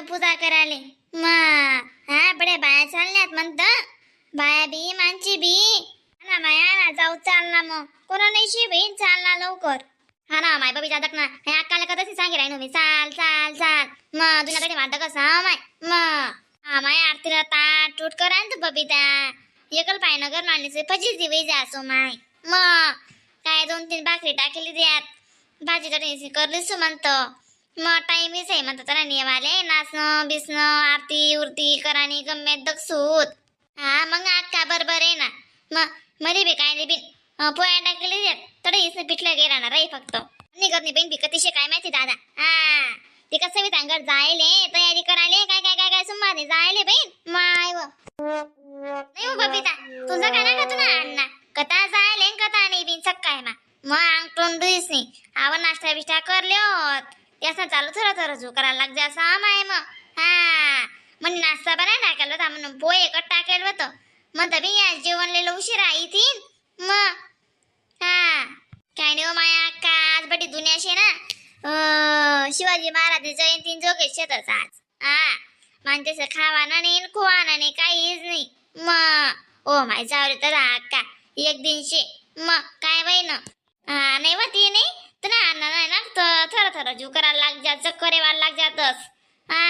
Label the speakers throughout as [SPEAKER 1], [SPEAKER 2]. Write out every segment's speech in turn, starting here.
[SPEAKER 1] पूजा कराले हा बड्या बाया चालल्यात म्हणत बाया बी माणशी बी ना माया ना जाऊ चाल ना मग कोणा नाही शी बहीण चाल ना लवकर हा ना माय बबी जादक ना हे अक्काला कदाच सांगे राही मी चाल चाल चाल मग तुला तरी वाटत कसा माय हा माय आरतीला ताट टूट करा तू बबिता एकल पायनं घर मांडलीस पचीस दिवस असो माय मग काय 2-3 भाकरी टाकली द्यात भाजी तरी करलीस म्हणतो मग टाइमच आहे म्हणतो तर नियमाले नाचणं बिसणं आरती उरती करानी गमेत दक्षूत हा मग अक्का बरोबर आहे ना मग मध्ये बी काय बी पोळ्या टाकली द्यात तडे इसने पिठलं गेला ना रे फक्त निघत नाही बहीण बी कतीशे काय माहिती दादा हा ते कसं बी तांगड जायले तयारी करायले काय काय काय काय सुमारे जायले बहीण माय व नाही हो बबिता तुझं काय ना का तुला अण्णा कथा जायले कथा नाही बिन सक्काय मग अंगटून दुईस नाही आवा नाश्ता बिष्टा करले होत याचा चालू थोडं जो करायला लाग जा माय मग हा म्हणजे नाश्ता बना टाकेल होता म्हणून पोहे कट टाकेल होतं म्हणतं बी या जेवण लिहिलं उशिरा येतील मग हा काय नाही हो माया अक्का आज बडी दुनियाशे ना शिवाजी महाराज जयंती जोगेश शेतच आज हा माणतेस खावाना नाही खुवाना नाही काहीच नाही मग ओ माय जाऊ तर अक्का एक दिनशे मग काय बाई ना हा नाही होती नाही तर ना नाही ना थोडं जीव करायला लाग जात चक्कर वाला लाग जातस हा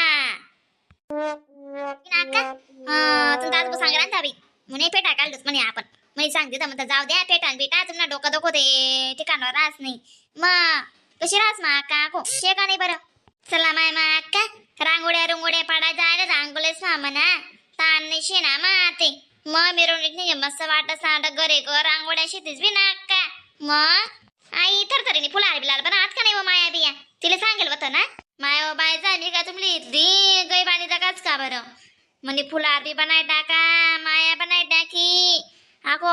[SPEAKER 1] अक्का तुमचा आज सांग ना ताबी म्हणे पेटा काढलोच म्हणे आपण मी सांगते तर म्हणता जाऊ द्या पेटान बेटा तुम्हाला डोकं डोकं ते ठिकाणावर राहच नाही मग कशी राहस मा अक्का को शे का नाही बरं चला माय मा अक्का रांगोड्या पाडा जायला रांगोळेच ना म्हणा ताण नाही शे ना मा ते मग मिरवणूक नाही मस्त वाटत साड घरे घर रांगोड्या शेतीच बी ना अक्का मग आई थरथरीने फुलार बिलार पण आत का नाही व माया बिया तिला सांगेल होतं ना माया बाय झाली का तुमली दी गई बाणी टाकाच का बरं म्हणजे फुलार बी बनाय टाका माया बनाय टाकी अगो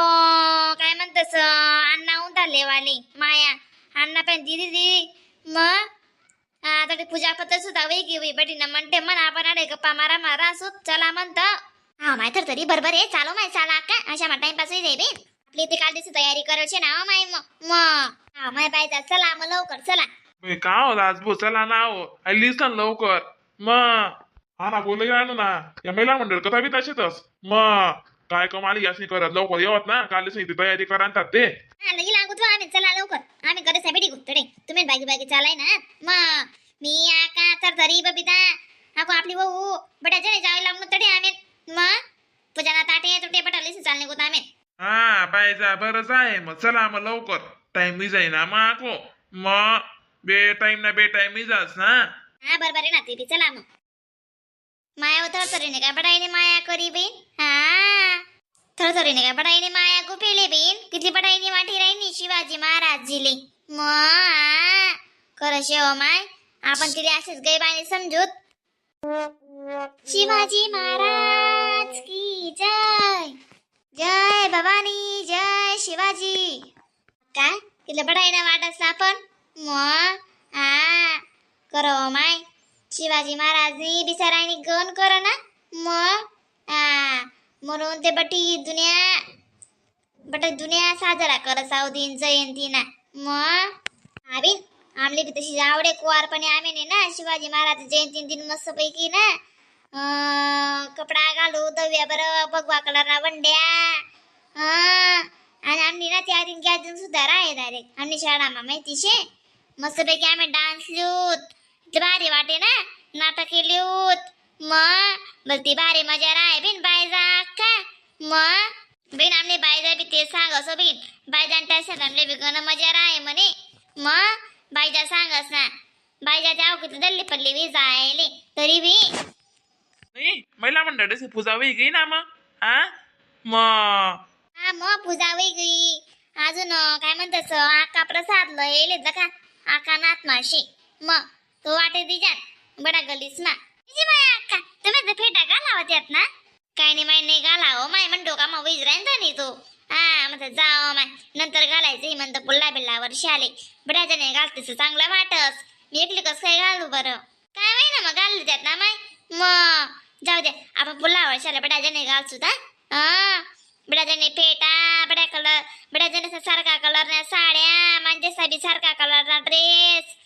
[SPEAKER 1] काय म्हणतस अण्णा उंटारले वाली माया अण्णा पण दिदी मग आता ते पूजा पत्र सुद्धा वेगळी बटी ना म्हणते मन आपण अडे गप्पा मारा सुत चला म्हणत हा माय तर तरी बरोबर आहे चालो माय चाला का अशा मा टाइमपास होई जाई बे आपली ते काल दिवशी तयारी करायची ना माय मग हा माय बायचा चला मग लवकर चला
[SPEAKER 2] का हो राजभू चला ना हो लिहिस ना लवकर मग हा ना बोलले ना ना या महिला मंडळ कथा बी तशीतच मग काय कमाली यासनी करत लवकर येवत ना काल ती तयारी करा ते
[SPEAKER 1] हा लगी लागू तू आम्ही चला लवकर आम्ही करे साबेडी गुत्तडे तुम्ही बागी चालाय ना मग मी आका तर तरी बबिता आको आपली भाऊ बटा जणे जावे लागू तडे आम्ही मग पूजना ताटे तुटे पटालीस चालणे गुत आम्ही
[SPEAKER 2] हा पाहिजा बरंच आहे मग चला मग लवकर टाइम मी जाई ना मग आको मग बे टाइम मी जास ना
[SPEAKER 1] हा बरोबर आहे ना ते चला मग माया थरथरीने काय बडाईने माया करी बेन हा थरथरीने काय बडाईने माया गुपेले बेन किती बडाईने वाटी राहिनी शिवाजी महाराज जिले मग खरं शेव माय आपण तिथे असेच गैबाने समजूत शिवाजी महाराज की जय जय भवानी जय शिवाजी काय तिला बडाईने वाटस आपण मग हा करो माय शिवाजी महाराजनी बिचारायनी गण कर ना मग म्हणून ते दुनिया साजरा कर सावधीन जयंती ना मग आम्ही आमले बी तशी आवडे कुवारपणे आम्ही ने ना शिवाजी महाराज जयंती दिन मस्त पैकी ना कपडा घालू दव्या बरं भगवा कलर ना वंड्या आणि आम्ही ना त्या दिन सुद्धा राहे डायरेक्ट आम्ही शाळा माहिती शे मस्त पैकी आम्ही डान्स लिहूत भारी वाटे ना नाटक लिहूत मग भलती भारी मजा राहे बिन बायजा अक्का मग बिन आमने बायजा बी ते सांग असो बिन बायजान त्याच्यात आमले बी गण मजा राहे म्हणे मग बायजा सांगस ना बायजा त्या किती दल्ली पडली बी जायले तरी बी
[SPEAKER 2] नाही महिला मंडळाची पूजा वेगळी ना मग
[SPEAKER 1] पूजा वेगळी अजून काय म्हणतस आका प्रसाद लय का आका नाथ माशी मग तो वाटे दिजात बडा गलीस ना अक्का तुम्ही तर फेटा घालावत यात ना काय नाही माय नाही घालाव माय म्हणतो का मग वीज राहीन नाही तो म्हणत जाओ माय नंतर घालायचं म्हणतं पुल्ला बिल्ला वर्षी आले बड्याच्या नाही घालतेस चांगलं वाटस मी एकली कसं काय घालू बरं काय माहिती ना मग घालू द्यात ना माय मग जाऊ दे आपण पुल्ला वर्षाला बड्याच्या नाही घाल सुद्धा बड्याच्या फेटा बड्याच्या सारखा कलर साड्या म्हणजे साबी सारखा कलर ड्रेस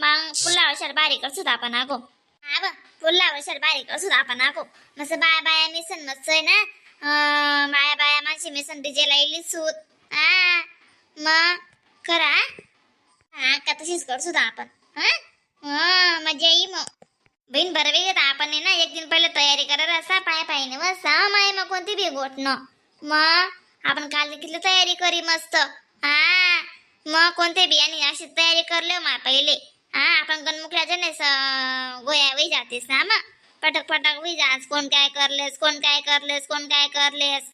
[SPEAKER 1] मग पुल्ला वर्षाला बारीक कर सुद्धा आपण अगो हा पुल्ला वर्षात बारीक असू आपण आको मस्त बाया बाया मिसन मस्त आहे ना बाया बाया माणशी मिसन डीजे लाईली सूत हा मग करा हा का तशीच करसू आपण हा मजा येई मग बहीण बरं वेगळं आपण आहे ना एक दिन पहिले तयारी करा असा पाय पाहिजे व सहा माय मग कोणती बी गोठणं मग आपण काल किती तयारी करी मस्त हा मग कोणते बियाणे अशी तयारी करले मा पहिले हा आपण गणमुखल्याच्या नाही गोया वही जातेस ना मग पटक पटक वही जास कोण काय करलेस कोण काय करलेस कोण काय करलेस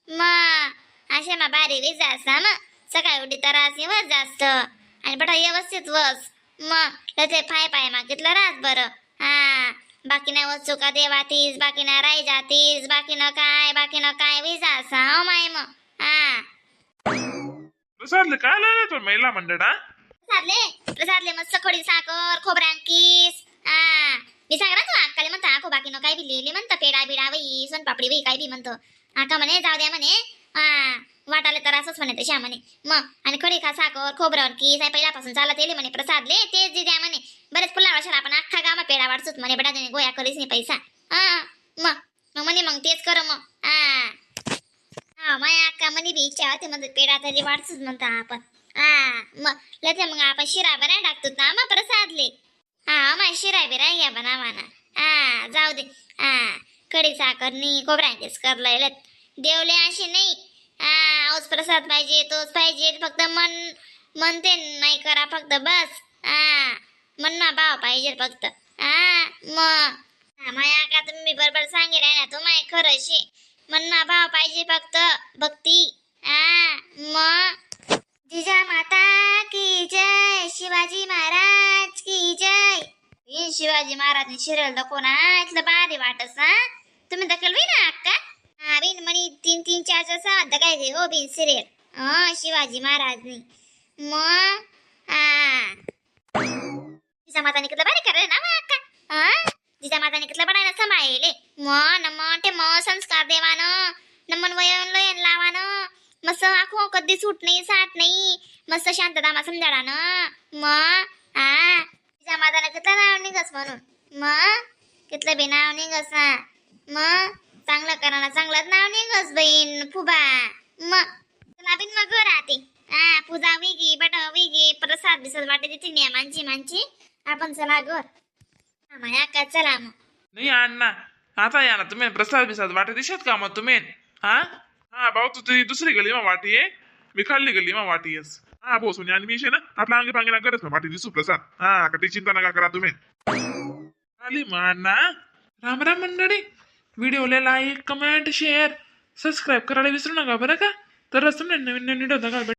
[SPEAKER 1] मग अशा मा बारी वही जास ना मग सकाळी उठी तर आज वस जास्त आणि बटा व्यवस्थित वस मग त्याचे पाय पाय मागितलं राहत बरं हा बाकी नाही वस्तू का देवातीस बाकी नाही राही जातीस बाकी न काय वही जास हा माय मग हा
[SPEAKER 2] प्रसादले काय लागले तो महिला मंडळ हा
[SPEAKER 1] प्रसादले मस्त खडी साखर खोबऱ्यान किस हा मी सांगा तू अक्काले म्हणता आखो बाकी न काय बी लिहिले म्हणतं पेडा बिडा वही सोनपापडी वही काय बी म्हणतो आका म्हणे जाऊ द्या म्हणे हा वाटाले तर असंच म्हणे तशा म्हणे मग आणि खडी खा साखर खोबऱ्यावर किस आहे पहिल्यापासून चालत येले म्हणे प्रसादले तेच दे द्या म्हणे बरेच फुला वर्षाला आपण अख्खा गामा पेडा वाटसूत म्हणे बेटा त्याने गोया करीस नाही पैसा हा मग म्हणे मग तेच कर मग हा माया अक्का म्हणे बी इच्छा होते म्हणजे पेडा तरी वाटसूत म्हणता आपण हा मग लते मग आपण शिरा बनाय टाकतो ना मग प्रसादले हा मग शिरा बिरा घ्या बनावाना हा जाऊ दे हा कडी साखर नी खोबऱ्यांचीच करलंय देवले अशी नाही हा औस प्रसाद पाहिजे तोच पाहिजे फक्त म्हणते नाही करा फक्त बस हा म्हणणं भाव पाहिजे फक्त हा मग माया का तुम्ही बरोबर सांगे ना तो माय खरंशी म्हणणं भाव पाहिजे फक्त भक्ती हा मग जिजा माता की जय शिवाजी महाराज की जय शिवाजी महाराज शिरल दाखव ना इथलं भारी वाटस हा तुम्ही दखल होई ना अक्का हा बिन म्हणे 3 4 सात काय हो बिन सिरियल शिवाजी महाराजनी मग हा जिजा माता निकलं भारी करे ना मग अक्का जिजा माता निकलं बनायला समायले मन ते म संस्कार देवानं नमन वयन लयन लावानं मस्त आखो कधी सूट नाही साठ नाही मस्त शांततामा समजाडानं मग हा तिच्या माताला कितलं नाव निघस म्हणून मग कितलं बी नाव निघस ना मग चांगलं करा ना चांगलंच नाव निघस बहीण फुबा मग तुला बिन मग राहते हा पूजा वेगळी बट वेगळी प्रसाद बिसाद वाटे तिथे नियमांची आपण चला घर माया का चला मग
[SPEAKER 2] नाही अण्णा आता या ना तुम्ही प्रसाद बिसाद वाटे दिशात का मग तुम्ही हा हा भाऊ तू ती दुसरी गली मा वाटी आहे मी खाल्ली गली मा वाटी आहेस हा भाऊ सोनी आणि मी ना आपला अंगी पांगी ना करत ना वाटी दिसू प्रसाद हा कधी चिंता नका करा तुम्ही आली मग अण्णा राम राम मंडळी व्हिडिओला लाईक कमेंट शेअर सबस्क्राईब करायला विसरू नका बरं का तरच तुम्ही नवीन नवीन व्हिडिओ